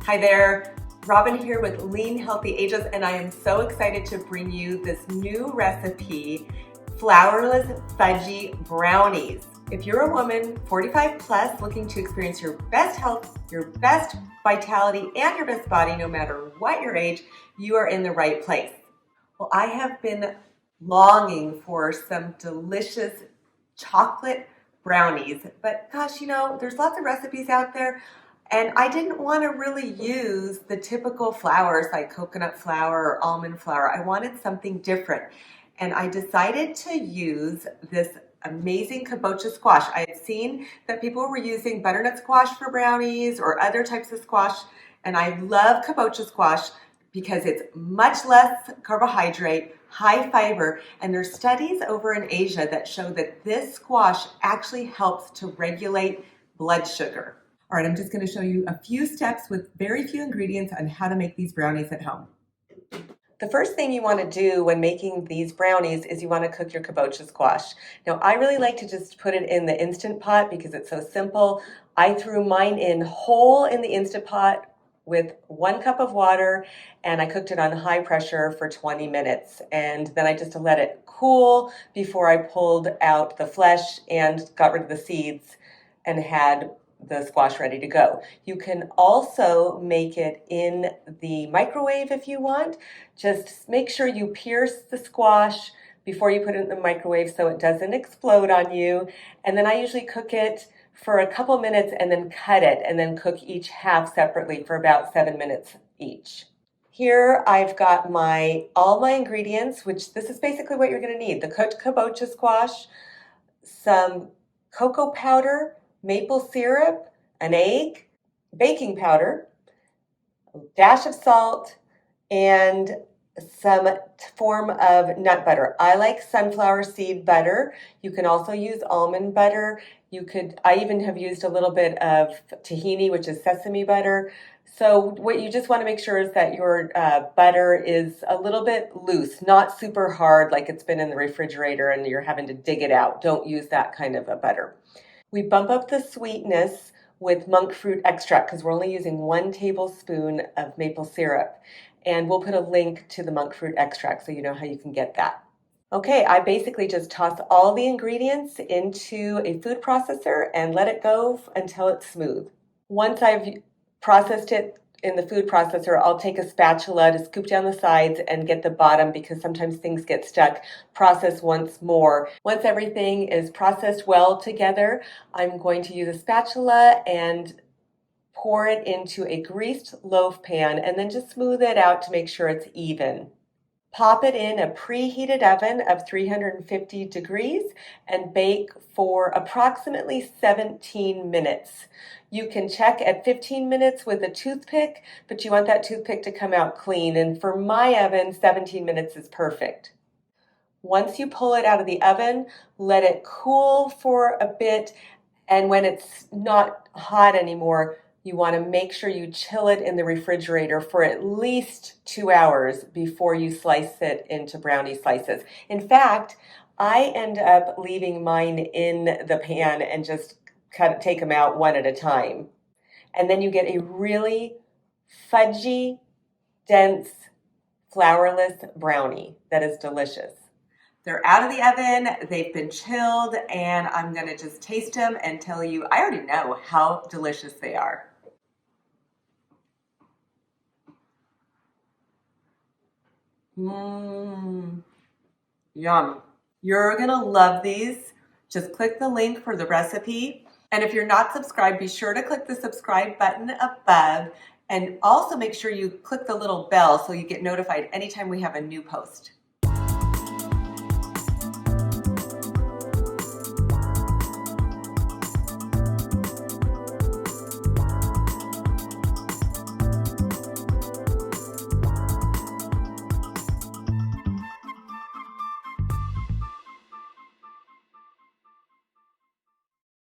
Hi there, Robyn here with Lean Healthy Ages, and I am so excited to bring you this new recipe, flourless fudgy brownies. If you're a woman 45 plus looking to experience your best health, your best vitality, and your best body, no matter what your age, you are in the right place. Well, I have been longing for some delicious chocolate brownies, but gosh, there's lots of recipes out there. And I didn't want to really use the typical flours like coconut flour or almond flour. I wanted something different. And I decided to use this amazing kabocha squash. I had seen that people were using butternut squash for brownies or other types of squash. And I love kabocha squash because it's much less carbohydrate, high fiber, and there's studies over in Asia that show that this squash actually helps to regulate blood sugar. All right, I'm just going to show you a few steps with very few ingredients on how to make these brownies at home. The first thing you want to do when making these brownies is you want to cook your kabocha squash. Now, I really like to just put it in the Instant Pot because it's so simple. I threw mine in whole in the Instant Pot with 1 cup of water, and I cooked it on high pressure for 20 minutes. And then I just let it cool before I pulled out the flesh and got rid of the seeds and had the squash ready to go. You can also make it in the microwave if you want. Just make sure you pierce the squash before you put it in the microwave so it doesn't explode on you. And then I usually cook it for a couple minutes and then cut it and then cook each half separately for about 7 minutes each. Here I've got all my ingredients, which this is basically what you're going to need. The cooked kabocha squash, some cocoa powder, maple syrup, an egg, baking powder, a dash of salt, and some form of nut butter. I like sunflower seed butter. You can also use almond butter. I even have used a little bit of tahini, which is sesame butter. So what you just want to make sure is that your butter is a little bit loose, not super hard like it's been in the refrigerator and you're having to dig it out. Don't use that kind of a butter. We bump up the sweetness with monk fruit extract because we're only using 1 tablespoon of maple syrup. And we'll put a link to the monk fruit extract so you know how you can get that. Okay, I basically just toss all the ingredients into a food processor and let it go until it's smooth. Once I've processed it in the food processor, I'll take a spatula to scoop down the sides and get the bottom because sometimes things get stuck. Process once more. Once everything is processed well together, I'm going to use a spatula and pour it into a greased loaf pan and then just smooth it out to make sure it's even. Pop it in a preheated oven of 350 degrees and bake for approximately 17 minutes. You can check at 15 minutes with a toothpick, but you want that toothpick to come out clean. And for my oven, 17 minutes is perfect. Once you pull it out of the oven, let it cool for a bit. And when it's not hot anymore, you want to make sure you chill it in the refrigerator for at least 2 hours before you slice it into brownie slices. In fact, I end up leaving mine in the pan and just take them out one at a time. And then you get a really fudgy, dense, flourless brownie that is delicious. They're out of the oven, they've been chilled, and I'm going to just taste them and tell you, I already know how delicious they are. Yum. You're going to love these. Just click the link for the recipe. And if you're not subscribed, be sure to click the subscribe button above. And also make sure you click the little bell so you get notified anytime we have a new post.